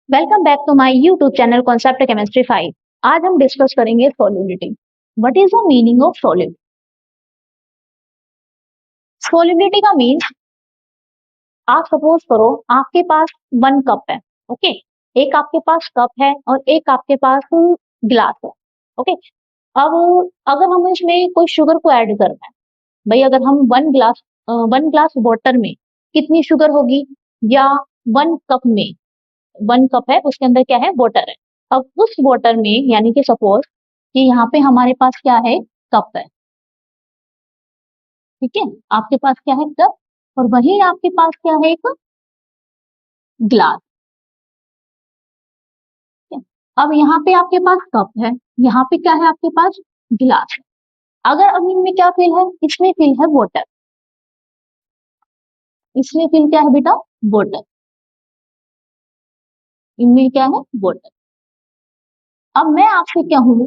Welcome back to my YouTube channel concept chemistry 5। आज हम discuss करेंगे solubility. What is the meaning of solubility? Solubility का means, आप suppose करो आपके पास वन कप है। ओके, एक आपके पास कप है और एक आपके पास ग्लास है। ओके, अब अगर हम इसमें कोई शुगर को ऐड करना है, भाई अगर हम वन ग्लास वाटर में कितनी शुगर होगी, या वन कप में, वन कप है उसके अंदर क्या है, वाटर है। अब उस वाटर में यानी कि सपोज कि यहाँ पे हमारे पास क्या है, कप है। ठीक है, आपके पास क्या है, कप, और वही आपके पास क्या है, एक ग्लास। ठीक है? अब यहाँ पे आपके पास कप है, यहाँ पे क्या है, आपके पास गिलास है। अगर अब इनमें क्या फिल है, इसमें फिल है वाटर। इसमें फिल क्या है बेटा, वाटर। इनमें क्या है, वाटर। अब मैं आपसे कहूँ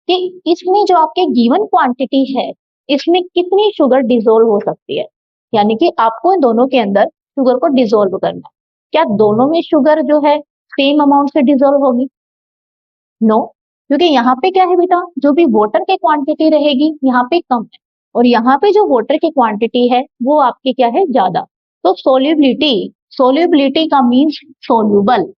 कि इसमें जो आपके गिवन क्वांटिटी है, इसमें कितनी शुगर डिसोल्व हो सकती है, यानी कि आपको इन दोनों के अंदर शुगर को डिसोल्व करना है। क्या दोनों में शुगर जो है सेम अमाउंट से डिसोल्व होगी? नो, क्योंकि यहाँ पे क्या है बेटा, जो भी वाटर की क्वांटिटी रहेगी यहाँ पे कम है, और यहाँ पे जो वाटर की क्वांटिटी है वो आपकी क्या है, ज्यादा। तो सोल्यूबिलिटी, सोल्यूबिलिटी का मीन्स सोल्यूबल।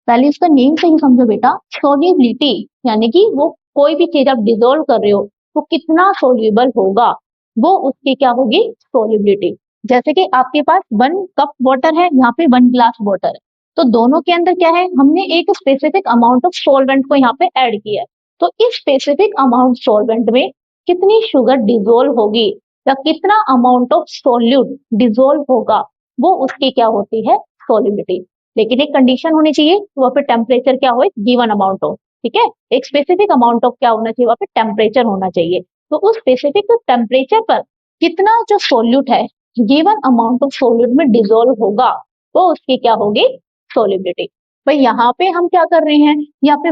पहले इसका नेम से ही समझो बेटा, सोल्यूबिलिटी यानी कि वो कोई भी चीज आप डिजोल्व कर रहे हो वो कितना सोल्यूबल होगा, वो उसकी क्या होगी, सोल्यूबिलिटी। जैसे कि आपके पास वन कप वाटर है, यहाँ पे वन ग्लास वाटर है, तो दोनों के अंदर क्या है, हमने एक स्पेसिफिक अमाउंट ऑफ सोलवेंट को यहाँ पे ऐड किया है। तो इस स्पेसिफिक अमाउंट सोलवेंट में कितनी शुगर डिजोल्व होगी, या कितना अमाउंट ऑफ सोल्यूट डिजोल्व होगा, वो उसकी क्या होती है, सोल्यूबिलिटी। लेकिन एक कंडीशन होनी चाहिए, वहाँ पे टेम्परेचर क्या हो, गिवन अमाउंट हो। ठीक है, एक स्पेसिफिक अमाउंट ऑफ क्या होना चाहिए, वहाँ पे टेम्परेचर होना चाहिए। तो उस स्पेसिफिक टेम्परेचर पर कितना जो सोल्यूट है, गिवन अमाउंट ऑफ सोल्यूट में डिजोल्व होगा, वो उसकी क्या होगी, सोल्यूबिलिटी। भाई यहाँ पे हम क्या कर रहे हैं, यहाँ पे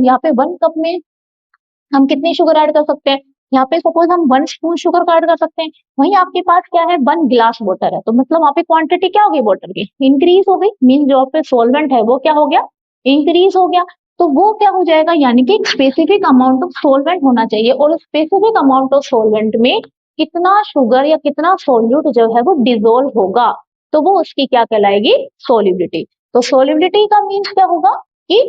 यहाँ पे वन कप में हम कितनी शुगर ऐड कर सकते हैं, यहाँ पे सपोज हम वन स्पून शुगर का ऐड कर सकते हैं। वहीं आपके पास क्या है, वन ग्लास वाटर है, तो मतलब वहां पे क्वांटिटी क्या हो गई, वाटर की इंक्रीज हो गई। मीन जो पे सोलवेंट है वो क्या हो गया, इंक्रीज हो गया। तो वो क्या हो जाएगा, यानी कि स्पेसिफिक अमाउंट ऑफ सोलवेंट होना चाहिए, और स्पेसिफिक अमाउंट ऑफ सोलवेंट में कितना शुगर या कितना सोल्यूट जो है वो डिजोल्व होगा, तो वो उसकी क्या कहलाएगी, सोलिबिलिटी। तो सोलिबिलिटी का मीन्स क्या होगा कि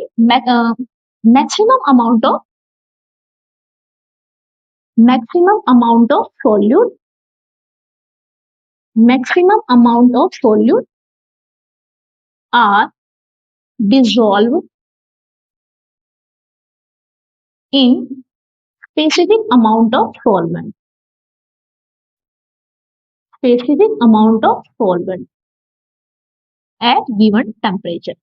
maximum amount of maximum amount of solute, maximum amount of solute are dissolved in specific amount of solvent, specific amount of solvent at given temperature।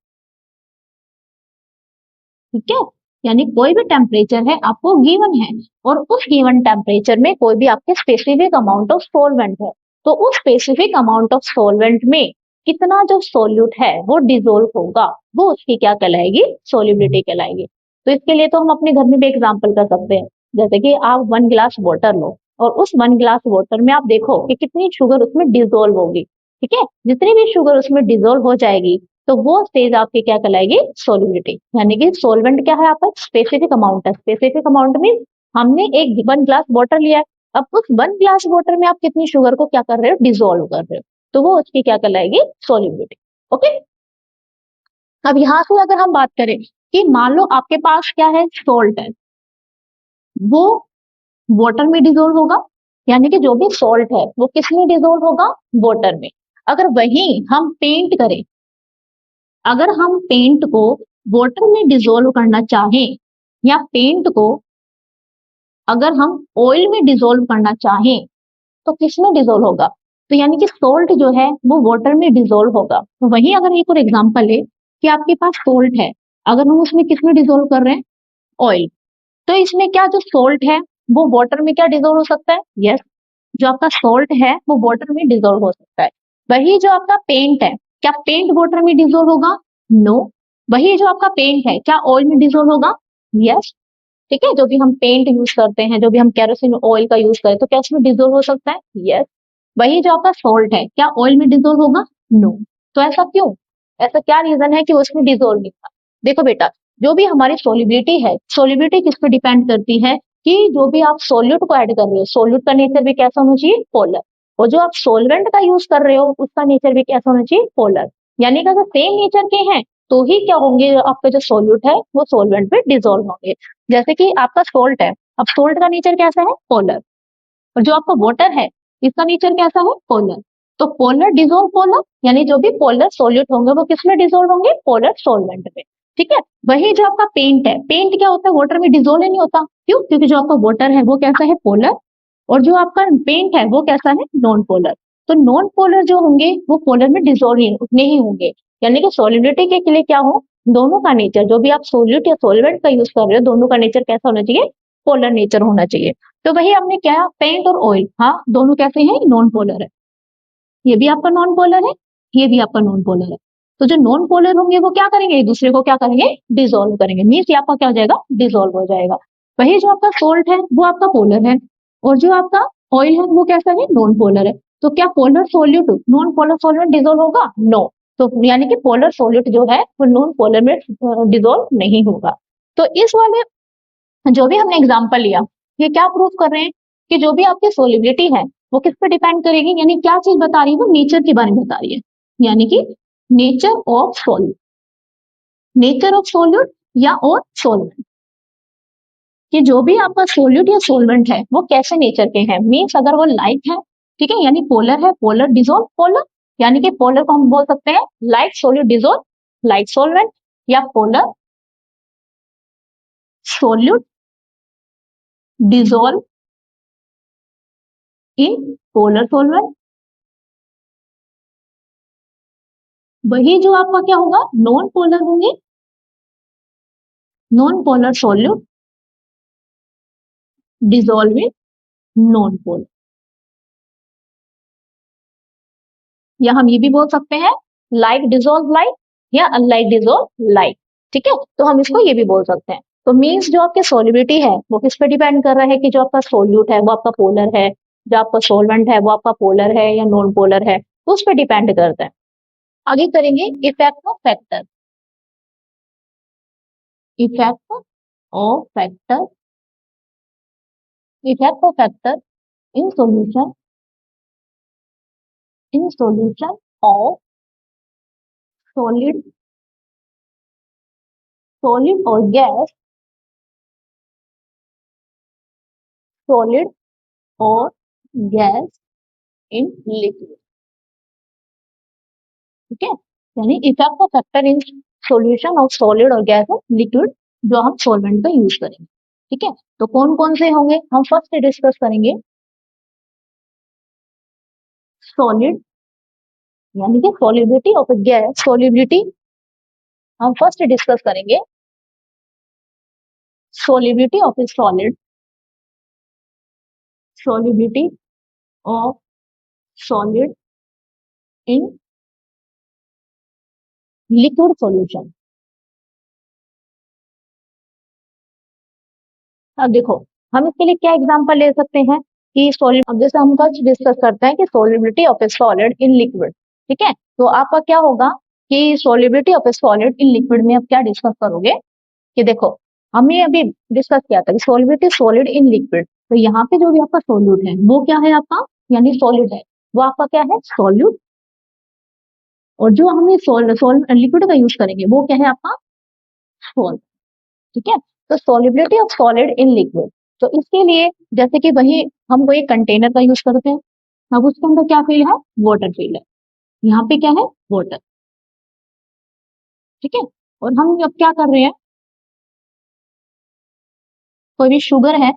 ठीक है, यानी कोई भी टेम्परेचर है आपको गिवन है, और उस गिवन टेम्परेचर में कोई भी आपके स्पेसिफिक अमाउंट ऑफ सोलवेंट है, तो उस स्पेसिफिक अमाउंट ऑफ सोलवेंट में कितना जो सोल्यूट है वो डिजोल्व होगा, वो उसकी क्या कहलाएगी, सोल्यूबिलिटी कहलाएगी। तो इसके लिए तो हम अपने घर में भी एग्जाम्पल कर सकते हैं। जैसे कि आप वन ग्लास वाटर लो, और उस वन ग्लास वाटर में आप देखो कि कितनी शुगर उसमें डिजोल्व होगी। ठीक है, जितनी भी शुगर उसमें डिजोल्व हो जाएगी, तो वो स्टेज आपकी क्या कहलाएगी, सोलिबिलिटी। यानी कि सोलवेंट क्या है, आपका स्पेसिफिक अमाउंट है। स्पेसिफिक अमाउंट मीन हमने एक वन ग्लास वाटर लिया है, अब उस वन ग्लास वाटर में आप कितनी शुगर को क्या कर रहे हो, डिजोल्व कर रहे हो, तो वो उसकी क्या कहलाएगी, सोलिबिलिटी। ओके, अब यहाँ से अगर हम बात करें कि मान लो आपके पास क्या है, सोल्ट है, वो वाटर में डिजोल्व होगा, यानी कि जो भी सॉल्ट है वो किस में डिजोल्व होगा, वाटर में। अगर वही हम पेंट करें, अगर हम पेंट को वाटर में डिसॉल्व करना चाहें, या पेंट को अगर हम ऑयल में डिसॉल्व करना चाहें, तो किसमें डिसॉल्व होगा, तो यानी कि सोल्ट जो है वो वाटर में डिसॉल्व होगा। तो वही अगर एक और एग्जांपल है कि आपके पास सोल्ट है, अगर हम उसमें किसमें डिसॉल्व कर रहे हैं, ऑयल, तो इसमें क्या जो सोल्ट है वो वाटर में क्या डिसॉल्व हो सकता है, यस, जो आपका सोल्ट है वो वाटर में डिसॉल्व हो सकता है। वही जो आपका पेंट है, क्या पेंट वाटर में डिसॉल्व होगा, नो। वही जो आपका पेंट है क्या ऑयल में डिसॉल्व होगा, यस। ठीक है, जो भी हम पेंट यूज करते हैं, जो भी हम केरोसिन ऑयल का यूज करें, तो क्या उसमें डिसॉल्व हो सकता है, यस। वही जो आपका सॉल्ट है क्या ऑयल में डिसॉल्व होगा, नो। तो ऐसा क्यों, ऐसा क्या रीजन है कि वो उसमें डिजोल्व नहीं था? देखो बेटा, जो भी हमारी सोलिबिलिटी है, सोलिबिलिटी किस पे डिपेंड करती है कि जो भी आप सोल्यूट को ऐड कर रहे हो, सोल्यूट का नेचर भी कैसा होना चाहिए? पोलर। और जो आप सोलवेंट का यूज कर रहे हो उसका नेचर भी कैसा होना चाहिए? पोलर। यानी कि अगर सेम नेचर के हैं तो ही क्या होंगे, आपका जो सोल्यूट है वो सोलवेंट में डिजोल्व होंगे। जैसे कि आपका सोल्ट है, अब सोल्ट का नेचर कैसा है? पोलर। और जो आपका वाटर है इसका नेचर कैसा है? पोलर। तो पोलर डिजोल्व पोलर, यानी जो भी पोलर सोल्यूट होंगे वो किसमें डिजोल्व होंगे? पोलर सोलवेंट में। ठीक है। वही जो आपका पेंट है, पेंट क्या होता है? वाटर में डिजोल्व नहीं होता। क्यों? क्योंकि जो आपका वाटर है वो कैसा है? पोलर। और जो आपका पेंट है वो कैसा है? Non polar. तो नॉन पोलर जो होंगे वो पोलर में डिजोल्व नहीं होंगे। यानी कि सोलिबिलिटी के लिए क्या हो, दोनों का नेचर, जो भी आप सोल्यूट या सोलवेंट का यूज कर रहे हो, दोनों का नेचर कैसा होना चाहिए? पोलर नेचर होना चाहिए। तो वही हमने क्या, पेंट और ऑयल, हाँ दोनों कैसे हैं? नॉन पोलर है। ये भी आपका नॉन पोलर है, ये भी आपका नॉन पोलर है। तो जो नॉन पोलर होंगे वो क्या करेंगे? एक दूसरे को क्या करेंगे? डिसॉल्व करेंगे। मीन्स ये आपका क्या हो जाएगा? डिसॉल्व हो जाएगा। वही जो आपका सोल्ट है वो आपका पोलर है, और जो आपका ऑयल है वो कैसा है? नॉन पोलर है। तो क्या polar solute non polar solute dissolve होगा? नो। तो यानी कि पोलर सोल्यूट जो है वो नॉन पोलर में डिसॉल्व नहीं होगा। तो इस वाले जो भी हमने एग्जाम्पल लिया, ये क्या प्रूव कर रहे हैं कि जो भी आपकी सोलिबिलिटी है वो किस पे डिपेंड करेगी, यानी क्या चीज बता रही है? वो नेचर के बारे में बता रही है। यानी कि nature of solute, nature of solute या और सोलवेंट, कि जो भी आपका सोल्यूट या सोलवेंट है वो कैसे नेचर के हैं। मीन्स अगर वो लाइट है, ठीक है, यानी पोलर है, पोलर डिजोल्व पोलर, यानी कि पोलर को हम बोल सकते हैं light solute dissolve light solvent, या polar solute dissolve in polar solvent. वही जो आपका क्या होगा? नॉन पोलर होंगे, non polar solute dissolving non polar, या हम ये भी बोल सकते हैं लाइक डिजोल्व लाइक या अनलाइक डिजोल्व लाइक। ठीक है, तो हम इसको ये भी बोल सकते हैं। तो मीन्स जो आपकी सोलिबिलिटी है वो किस पे डिपेंड कर रहा है कि जो आपका सोल्यूट है वो आपका पोलर है, जो आपका सोलवेंट है वो आपका पोलर है या नॉन पोलर है, तो उस पर डिपेंड करता है। आगे करेंगे effect of factor. Effect of factor, effect of factor in solution, in solution of solid, solid और गैस, सॉलिड और गैस इन लिक्विड। ठीक है, यानी effect of factor in solution of solid और गैस इन लिक्विड, जो हम solvent का use करेंगे। ठीक है, तो कौन कौन से होंगे हम फर्स्ट डिस्कस करेंगे। सॉलिड, यानी कि solubility of A gas, solubility हम फर्स्ट डिस्कस करेंगे। Solubility of A solid, solubility of solid in liquid solution. अब देखो, हम इसके लिए क्या एग्जांपल ले सकते हैं कि सॉलिड, अब जैसे हम फर्स्ट डिस्कस करते हैं कि solubility of A solid in liquid. ठीक है, तो आपका क्या होगा कि solubility of A solid in liquid में आप क्या डिस्कस करोगे कि देखो, हमने अभी डिस्कस किया था कि सॉलिबिलिटी सॉलिड इन लिक्विड, तो यहाँ पे जो भी आपका सोल्यूट है वो क्या है आपका, यानी सॉलिड है, वो आपका क्या है? सॉल्यूट। और जो हमने लिक्विड का यूज करेंगे वो क्या है आपका? सोल। ठीक है, तो solubility of solid in liquid, तो इसके लिए जैसे कि वही हम कोई कंटेनर का यूज करते हैं, अब उसके अंदर क्या फील है? वाटर फील है। यहाँ पे क्या है? वाटर। ठीक है, और हम अब क्या कर रहे हैं, कोई भी शुगर है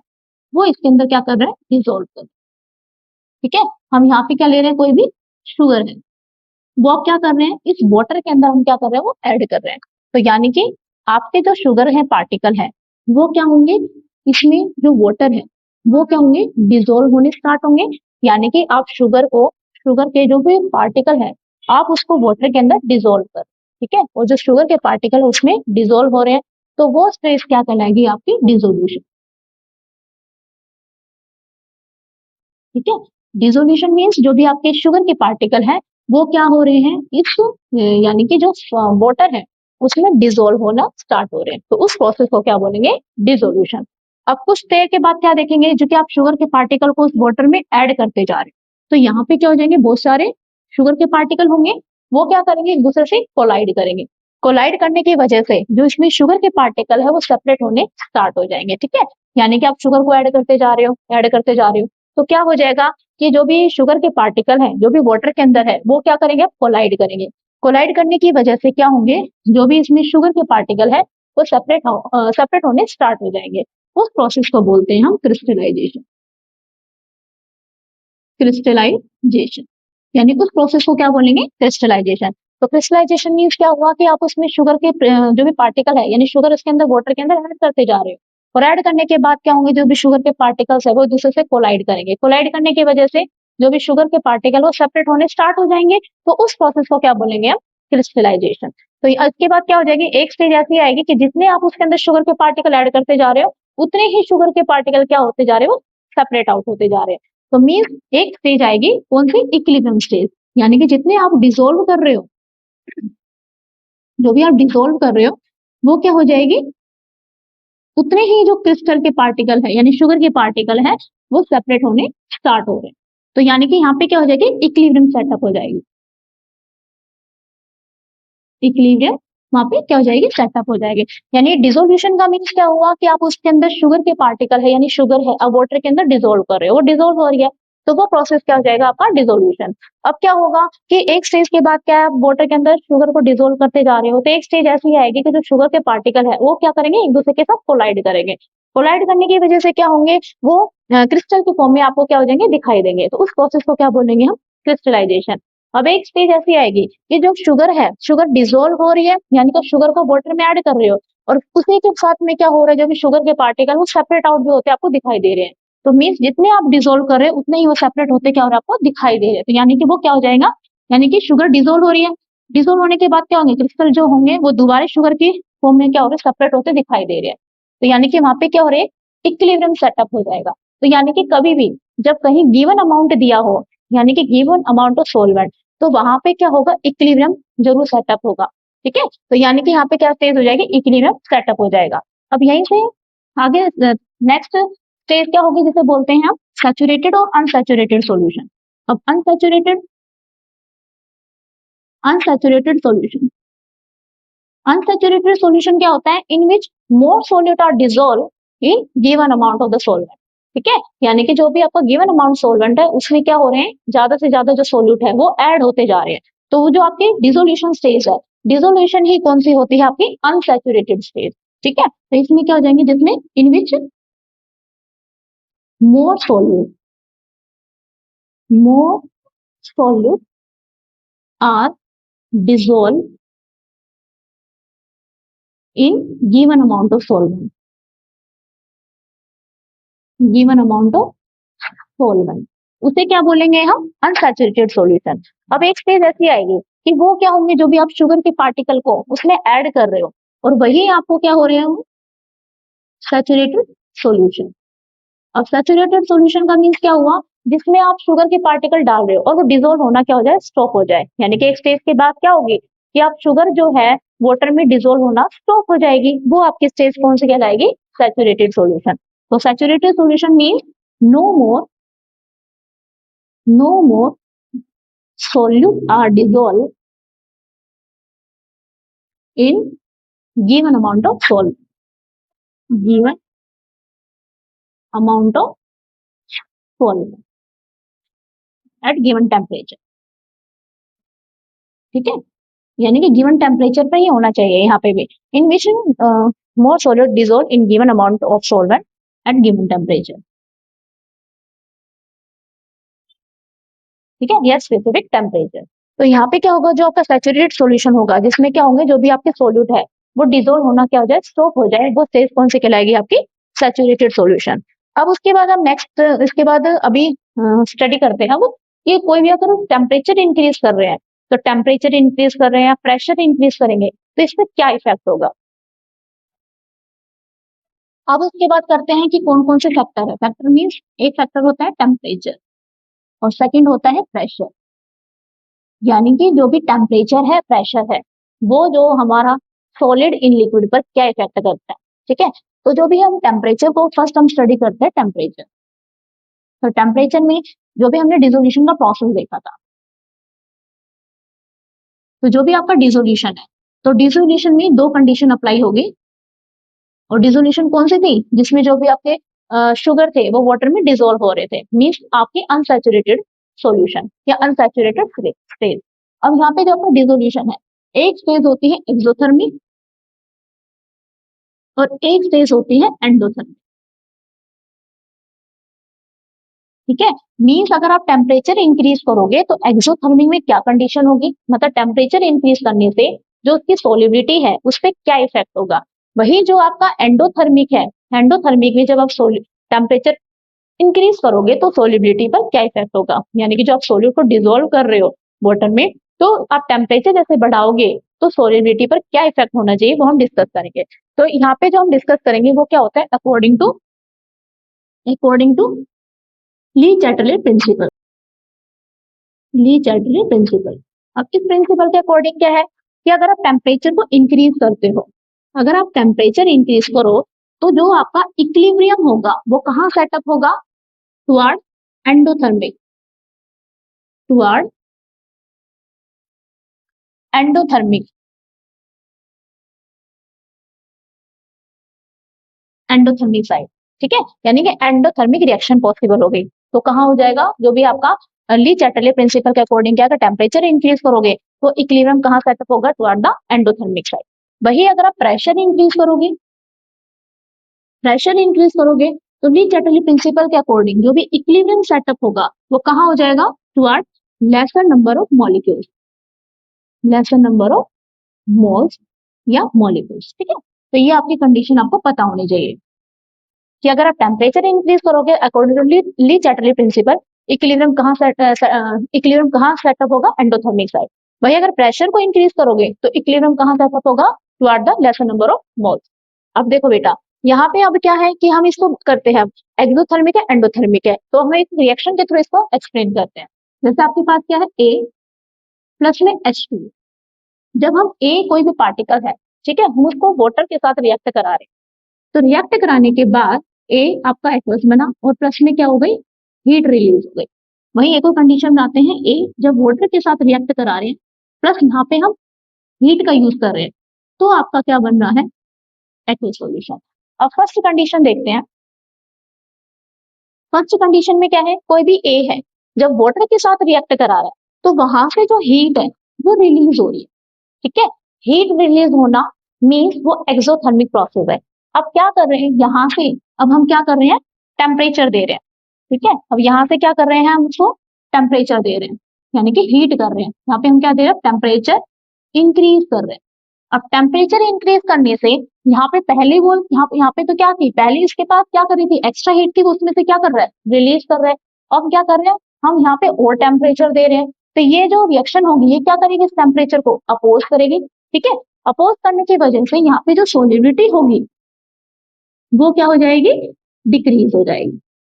वो इसके अंदर क्या कर रहे हैं? डिसॉल्व कर। ठीक है, हम यहाँ पे क्या ले रहे हैं? कोई भी शुगर है, वो आप क्या कर रहे हैं? इस वाटर के अंदर हम क्या कर रहे हैं? वो ऐड कर रहे हैं। तो यानी कि आपके जो शुगर है पार्टिकल है वो क्या होंगे, इसमें जो वाटर है वो क्या होंगे? डिसॉल्व होने स्टार्ट होंगे। यानी कि आप शुगर को, शुगर के जो भी पार्टिकल है आप उसको वाटर के अंदर डिसॉल्व कर, ठीक है, और जो शुगर के पार्टिकल है उसमें डिसॉल्व हो रहे हैं, तो वो स्टेज क्या कहलाएगी? आपकी डिसोल्यूशन। ठीक है, डिसोल्यूशन मीन्स जो भी आपके शुगर के पार्टिकल है वो क्या हो रहे हैं, इस यानी कि जो वाटर है उसमें डिसॉल्व होना स्टार्ट हो रहे हैं, तो उस प्रोसेस को क्या बोलेंगे, डिसोल्यूशन। अब कुछ देर के बाद क्या देखेंगे, जो कि आप शुगर के पार्टिकल को उस वाटर में ऐड करते जा रहे हैं, तो यहाँ पे क्या हो जाएंगे, बहुत सारे शुगर के पार्टिकल होंगे, वो क्या करेंगे, एक दूसरे से कोलाइड करेंगे। कोलाइड करने की वजह से जो इसमें शुगर के पार्टिकल है वो सेपरेट होने स्टार्ट हो जाएंगे, ठीक है। यानी कि आप शुगर को ऐड करते जा रहे हो, ऐड करते जा रहे हो, तो क्या हो जाएगा कि जो भी शुगर के पार्टिकल है, जो भी वाटर के अंदर है, वो क्या करेंगे, कोलाइड करेंगे। कोलाइड करने की वजह से क्या होंगे, जो भी इसमें शुगर के पार्टिकल है वो सेपरेट होने स्टार्ट हो जाएंगे। उस प्रोसेस को बोलते हैं हम क्रिस्टलाइजेशन। क्रिस्टलाइजेशन यानी उस प्रोसेस को क्या बोलेंगे, क्रिस्टलाइजेशन। तो क्रिस्टलाइजेशन मीन्स क्या हुआ कि आप उसमें शुगर के जो भी पार्टिकल है, यानी शुगर उसके अंदर वाटर के अंदर ऐड करते जा रहे हो, और ऐड करने के बाद क्या होंगे, जो भी शुगर के पार्टिकल्स है वो एक दूसरे से कोलाइड करेंगे। कोलाइड करने की वजह से जो भी शुगर के पार्टिकल वो सेपरेट होने स्टार्ट हो जाएंगे, तो उस प्रोसेस को क्या बोलेंगे हम, क्रिस्टलाइजेशन। तो इसके बाद क्या हो जाएगी, एक स्टेज ऐसी आएगी कि जितने आप उसके अंदर शुगर के पार्टिकल ऐड करते जा रहे हो, उतने ही शुगर के पार्टिकल क्या होते जा रहे हो, सेपरेट आउट होते जा रहे हैं। तो मीन्स एक स्टेज आएगी, कौन सी, इक्विलिब्रियम स्टेज। यानी कि जितने आप डिसोल्व कर रहे हो, जो भी आप डिसोल्व कर रहे हो, वो क्या हो जाएगी, उतने ही जो क्रिस्टल के पार्टिकल है, यानी शुगर के पार्टिकल है, वो सेपरेट होने स्टार्ट हो रहे हैं। तो यानी कि यहाँ पे क्या हो जाएगी, इक्विलिब्रियम सेटअप हो जाएगी। इक्विलिब्रियम वहां पे क्या हो जाएगी, सेटअप हो जाएगी। यानी डिसोल्यूशन का मीन्स क्या हुआ कि आप उसके अंदर शुगर के पार्टिकल है, यानी शुगर है, अब वाटर के अंदर डिसोल्व कर रहे हो, वो डिसोल्व हो रही है, तो वो प्रोसेस क्या हो जाएगा, आपका डिसोल्यूशन। अब क्या होगा कि एक स्टेज के बाद क्या है, आप वाटर के अंदर शुगर को डिसोल्व करते जा रहे हो, तो एक स्टेज ऐसी आएगी कि जो शुगर के पार्टिकल है वो क्या करेंगे, एक दूसरे के साथ कोलाइड करेंगे। कोलाइड करने की वजह से क्या होंगे, वो क्रिस्टल के फॉर्म में आपको क्या हो जाएंगे, दिखाई देंगे। तो उस प्रोसेस को क्या बोलेंगे हम, क्रिस्टलाइजेशन। अब एक स्टेज ऐसी आएगी कि जो शुगर है, शुगर डिसॉल्व हो रही है, यानी कि शुगर को वाटर में ऐड कर रहे हो, और उसी के साथ में क्या हो रहा है, जो भी शुगर के पार्टिकल वो सेपरेट आउट भी होते हैं, आपको दिखाई दे रहे हैं। तो मीन्स जितने आप डिसॉल्व कर रहे हैं, उतने ही वो सेपरेट होते क्या हो रहा है, आपको दिखाई दे रहे हैं। तो यानी कि वो क्या हो जाएगा, यानी कि शुगर डिसॉल्व हो रही है, डिसॉल्व होने के बाद क्या होंगे, क्रिस्टल जो होंगे वो दोबारा शुगर की फॉर्म में क्या हो रहे हैं, सेपरेट होते दिखाई दे रहे हैं। तो यानी कि वहां पे क्या हो रहा है, इक्विलिब्रियम सेटअप हो जाएगा। तो यानी कि कभी भी जब कहीं गिवन अमाउंट दिया हो, यानी कि गिवन अमाउंट ऑफ सोलवेंट, तो वहां पे क्या होगा, इक्विलिब्रियम जरूर सेटअप होगा, ठीक है। तो यानी कि यहाँ पे क्या स्टेज हो जाएगी, इक्विलिब्रियम सेटअप हो जाएगा। अब यहीं से आगे नेक्स्ट स्टेज क्या होगी, जिसे बोलते हैं हम सैचुरेटेड और अनसैचुरेटेड सॉल्यूशन। अब अनसैचुरेटेड सॉल्यूशन, अनसैचुरेटेड सॉल्यूशन क्या होता है, in which more solute are dissolve in given amount of the solvent, ठीक है। यानी कि जो भी आपका गिवन अमाउंट सोलवेंट है, उसमें क्या हो रहे हैं, ज्यादा से ज्यादा जो सोल्यूट है वो ऐड होते जा रहे हैं। तो वो जो आपकी डिसोल्यूशन स्टेज है, डिसोल्यूशन ही कौन सी होती है, आपकी अनसैचुरेटेड स्टेज, ठीक है। तो इसमें क्या हो जाएंगे, जिसमें in which more solute more solute are dissolve in given amount of solvent, given amount of solvent, उसे क्या बोलेंगे हम, अनसैचुरेटेड सॉल्यूशन। अब एक स्टेज ऐसी आएगी कि वो क्या होंगे, जो भी आप शुगर के पार्टिकल को उसमें ऐड कर रहे हो, और वही आपको क्या हो रहे हैं, सैचुरेटेड सॉल्यूशन। अब सैचुरेटेड सॉल्यूशन का मीन्स क्या हुआ, जिसमें आप शुगर के पार्टिकल डाल रहे हो और वो डिसॉल्व होना क्या हो जाए, स्टॉप हो जाए। यानी कि एक स्टेज के बाद क्या होगी कि आप शुगर जो है वाटर में डिसॉल्व होना स्टॉप हो जाएगी, वो आपकी स्टेज कौन सी कहलाएगी, सैचुरेटेड सॉल्यूशन। तो saturated solution means no more no more solute are dissolved in given amount of solvent, given amount of solvent at given temperature, ठीक है। यानी कि गिवन टेम्परेचर पे ही होना चाहिए यहाँ पे भी, in which more solute dissolve in given amount of solvent at given temperature, ठीक है, या स्पेसिफिक टेम्परेचर। तो यहाँ पे क्या होगा, जो आपका सैचुरेटेड सॉल्यूशन होगा, जिसमें क्या होंगे, जो भी आपके सोल्यूट है वो डिसॉल्व होना क्या हो जाए, स्टॉप हो जाए, वो स्टेज कौन सी कहलाएगी, आपकी सैचुरेटेड सॉल्यूशन। अब उसके बाद हम नेक्स्ट, इसके बाद अभी स्टडी करते हैं वो, कि कोई भी अगर टेम्परेचर इंक्रीज कर रहे हैं, तो टेम्परेचर इंक्रीज कर रहे हैं, प्रेशर इंक्रीज करेंगे, तो इससे क्या इफेक्ट होगा। अब उसके बाद करते हैं कि कौन कौन से फैक्टर है। फैक्टर मीन्स एक फैक्टर होता है टेम्परेचर, और सेकंड होता है प्रेशर, यानी कि जो भी टेम्परेचर है, प्रेशर है, वो जो हमारा सॉलिड इन लिक्विड पर क्या इफेक्ट करता है। ठीक है, तो जो भी हम टेम्परेचर को फर्स्ट हम स्टडी करते हैं टेम्परेचर। तो टेम्परेचर में जो भी हमने डिसोल्यूशन का प्रोसेस देखा था, तो जो भी आपका डिसोल्यूशन है, तो डिसोल्यूशन में दो कंडीशन अप्लाई होगी। और डिसोल्यूशन कौन सी थी, जिसमें जो भी आपके शुगर थे वो वाटर में डिसोल्व हो रहे थे, मीन्स आपके अनसैचुरेटेड सॉल्यूशन या अनसैचुरेटेड स्टेज। अब यहाँ पे जो आपका डिसोल्यूशन है, एक स्टेज होती है एक्सोथर्मिक और एक स्टेज होती है एंडोथर्मिक। ठीक है, मीन्स अगर आप टेम्परेचर इंक्रीज करोगे तो एक्सोथर्मिक में क्या कंडीशन होगी, मतलब टेम्परेचर इंक्रीज करने से जो उसकी सोलिबिलिटी है उस पर क्या इफेक्ट होगा। वही जो आपका एंडोथर्मिक है, एंडोथर्मिक में जब आप टेम्परेचर इंक्रीज करोगे तो सोलिबिलिटी पर क्या इफेक्ट होगा, यानी कि जो आप सोल्यूट को डिसोल्व कर रहे हो वाटर में, तो आप टेम्परेचर जैसे बढ़ाओगे तो सोलिबिलिटी पर क्या इफेक्ट होना चाहिए वो हम डिस्कस करेंगे। तो यहाँ पे जो हम डिस्कस करेंगे वो क्या होता है, according to Le Chatelier principle. Le Chatelier principle. अब इस प्रिंसिपल के अकॉर्डिंग क्या है कि अगर आप टेम्परेचर को इंक्रीज करते हो, अगर आप टेम्परेचर इंक्रीज करो तो जो आपका इक्विलिब्रियम होगा वो कहाँ सेटअप होगा, toward endothermic, toward endothermic, endothermic side. ठीक है, यानी कि एंडोथर्मिक रिएक्शन पॉसिबल हो गई। तो कहाँ हो जाएगा, जो भी आपका ली चैटरले प्रिंसिपल के अकॉर्डिंग क्या, अगर टेम्परेचर इंक्रीज करोगे तो इक्विलिब्रियम कहाँ सेटअप होगा, टुवर्ड द एंडोथर्मिक साइड। वही अगर आप प्रेशर इंक्रीज करोगे, प्रेशर इंक्रीज करोगे तो ली चैटरले प्रिंसिपल के अकॉर्डिंग जो भी इक्विलिब्रियम सेटअप होगा वो कहाँ हो जाएगा, toward laser number of molecules, laser number of moles या मॉलिक्यूल्स। ठीक है, तो ये आपकी कंडीशन आपको पता होनी चाहिए कि अगर आप टेम्परेचर इंक्रीज करोगे according to Le Chatelier principle, equilibrium कहाँ सेटअप होगा, एंडोथर्मिक साइड। वही अगर प्रेशर को इंक्रीज करोगे तो इक्विलिब्रियम कहाँ सेटअप होगा, toward the lesser number of moles. अब देखो बेटा, यहाँ पे अब क्या है कि हम इसको करते हैं एक्सोथर्मिक है एंडोथर्मिक है, तो हम एक रिएक्शन के थ्रू इसको एक्सप्लेन करते हैं। जैसे आपके पास क्या है, ए प्लस में H2। जब हम ए कोई भी पार्टिकल है, ठीक है, हम उसको वाटर के साथ रिएक्ट करा रहे हैं, तो रिएक्ट कराने के बाद ए आपका एक्वस बना और प्लस में क्या हो गई, हीट रिलीज हो गई। वहीं एक और कंडीशन में आते हैं, ए जब वाटर के साथ रिएक्ट करा रहे हैं प्लस यहाँ पे हम हीट का यूज कर रहे हैं, तो आपका क्या बन रहा है, एक्वस सॉल्यूशन। अब फर्स्ट कंडीशन देखते हैं। फर्स्ट कंडीशन में क्या है, कोई भी ए है जब वाटर के साथ रिएक्ट करा रहा है तो वहां से जो हीट है वो रिलीज हो रही है। ठीक है, हीट रिलीज होना मीन्स वो एक्सोथर्मिक प्रोसेस है। अब क्या कर रहे हैं यहाँ से, अब हम क्या कर रहे हैं, टेम्परेचर दे रहे हैं। ठीक है, अब यहाँ से क्या कर रहे हैं, हम उसको टेम्परेचर दे रहे हैं, यानी कि हीट कर रहे हैं। यहाँ पे हम क्या दे रहे हैं, टेम्परेचर इंक्रीज कर रहे हैं। अब टेम्परेचर इंक्रीज करने से यहाँ पे पहले वो यहाँ पे तो क्या थी, पहले इसके पास क्या कर रही थी, एक्स्ट्रा हीट थी, उसमें से क्या कर रहा है, रिलीज कर रहा है। अब क्या कर रहे हैं, हम यहाँ पे और टेम्परेचर दे रहे हैं, तो ये जो रिएक्शन होगी ये क्या करेगी, इस टेम्परेचर को अपोज करेगी। ठीक है, अपोज करने की वजह से यहाँ पे जो सोलिबिलिटी होगी वो क्या हो जाएगी, डिक्रीज हो जाएगी।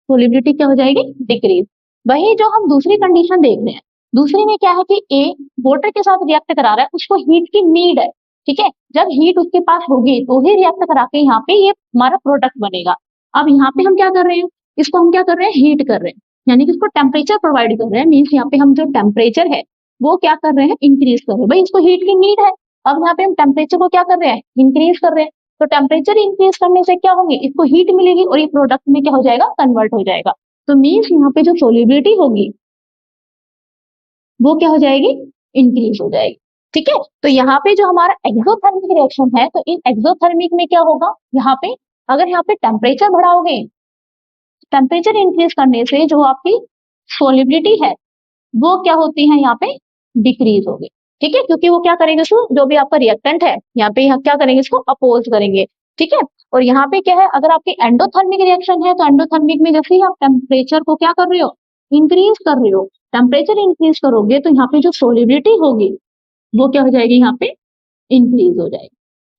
सोलिबिलिटी क्या हो जाएगी, डिक्रीज। वही जो हम दूसरी कंडीशन देख रहे हैं, दूसरी में क्या है कि ए वाटर के साथ रिएक्ट करा रहा है, उसको हीट की नीड है। ठीक है, जब हीट उसके पास होगी तो ही रिएक्ट करा के यहाँ पे ये हमारा प्रोडक्ट बनेगा। अब यहाँ पे हम क्या कर रहे हैं, इसको हम क्या कर रहे हैं, हीट कर रहे हैं, यानी कि इसको टेम्परेचर प्रोवाइड कर रहे हैं। मीन्स यहाँ पे हम जो टेम्परेचर है वो क्या कर रहे हैं, इंक्रीज कर रहे हैं। भाई इसको हीट की नीड है, अब यहाँ पे हम टेम्परेचर को क्या कर रहे हैं, इंक्रीज कर रहे हैं। तो टेम्परेचर इंक्रीज करने से क्या होंगे, इसको हीट मिलेगी और ये प्रोडक्ट में क्या हो जाएगा, कन्वर्ट हो जाएगा। तो मीन्स यहाँ पे जो सोलिबिलिटी होगी वो क्या हो जाएगी, इंक्रीज हो जाएगी। ठीक है, तो यहाँ पे जो हमारा एक्सोथर्मिक रिएक्शन है, तो इन एक्सोथर्मिक में क्या होगा, यहाँ पे अगर यहाँ पे टेम्परेचर बढ़ाओगे, टेम्परेचर इंक्रीज करने से जो आपकी सोलिबिलिटी है वो क्या होती है, यहाँ पे डिक्रीज होगी। ठीक है, क्योंकि वो क्या करेंगे, इसको जो भी आपका रिएक्टेंट है यहाँ पे क्या करेंगे, इसको अपोज करेंगे। ठीक है, और यहाँ पे क्या है, अगर आपकी एंडोथर्मिक रिएक्शन है तो एंडोथर्मिक में जैसे ही आप टेम्परेचर को क्या कर रहे हो, इंक्रीज कर रहे हो, टेम्परेचर इंक्रीज करोगे तो यहाँ पे जो सोलिबिलिटी होगी वो क्या हो जाएगी, यहाँ पे इंक्रीज हो जाएगी।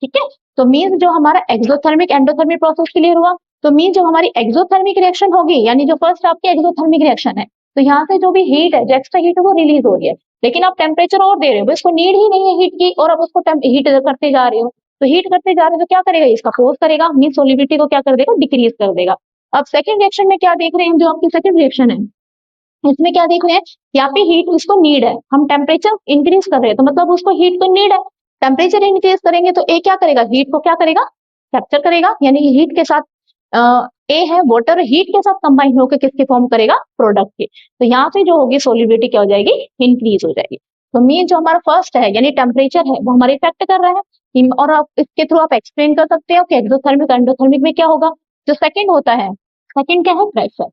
ठीक है, तो मीन्स जो हमारा एक्सोथर्मिक एंडोथर्मिक प्रोसेस क्लियर हुआ। तो मीन्स जो हमारी एक्सोथर्मिक रिएक्शन होगी, यानी जो फर्स्ट आपकी एक्सोथर्मिक रिएक्शन है तो यहाँ से जो भी हीट है, जो एक्स्ट्रा हीट है वो रिलीज हो रही है, लेकिन आप टेम्परेचर और दे रहे हो, इसको नीड ही नहीं है हीट की, और अब उसको हीट करते जा रहे हो, तो हीट करते जा रहे हो तो क्या करेगा, इसका फोर्स करेगा, मीन सोलिबिलिटी को क्या कर देगा, डिक्रीज कर देगा। अब सेकंड रिएक्शन में क्या देख रहे हैं, जो आपकी सेकंड रिएक्शन है, इसमें क्या देख रहे हैं, यहाँ पे हीट उसको नीड है, हम टेम्परेचर इंक्रीज कर रहे हैं तो मतलब उसको हीट को नीड है, टेम्परेचर इंक्रीज करेंगे तो ए क्या करेगा, हीट को क्या करेगा, कैप्चर करेगा, यानी हीट के साथ ए है वाटर, हीट के साथ कंबाइन होकर किसके फॉर्म करेगा, प्रोडक्ट के, तो यहाँ से जो होगी सोलिबिलिटी क्या हो जाएगी, इंक्रीज हो जाएगी। तो मीन जो हमारा फर्स्ट है यानी टेम्परेचर है वो हमारे इफेक्ट कर रहा है, और आप इसके थ्रू आप एक्सप्लेन कर सकते हो कि एक्सोथर्मिक एंडोथर्मिक में क्या होगा। जो सेकंड होता है, सेकंड क्या है, प्रेशर।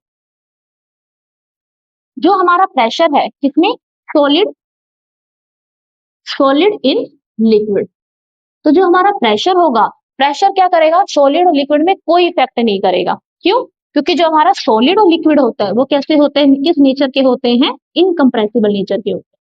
जो हमारा प्रेशर है किसमें, सॉलिड, सॉलिड इन लिक्विड। तो जो हमारा प्रेशर होगा, प्रेशर क्या करेगा, सॉलिड और लिक्विड में कोई इफेक्ट नहीं करेगा। क्यों, क्योंकि जो हमारा सॉलिड और लिक्विड होता है वो कैसे होते हैं, किस नेचर के होते हैं, इनकम्प्रेसिबल नेचर के होते हैं।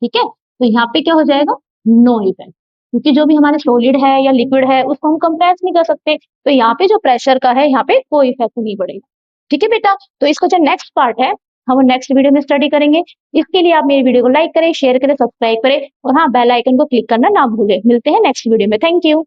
ठीक है, तो यहाँ पे क्या हो जाएगा, नो इफेक्ट, क्योंकि जो भी हमारे सॉलिड है या लिक्विड है उसको हम कंप्रेस नहीं कर सकते, तो यहाँ पे जो प्रेशर का है यहाँ पे कोई इफेक्ट नहीं पड़ेगा। ठीक है बेटा, तो इसका जो नेक्स्ट पार्ट है हम नेक्स्ट वीडियो में स्टडी करेंगे। इसके लिए आप मेरी वीडियो को लाइक करें, शेयर करें, सब्सक्राइब करें, और हाँ बेल आइकन को क्लिक करना ना भूलें। मिलते हैं नेक्स्ट वीडियो में, थैंक यू।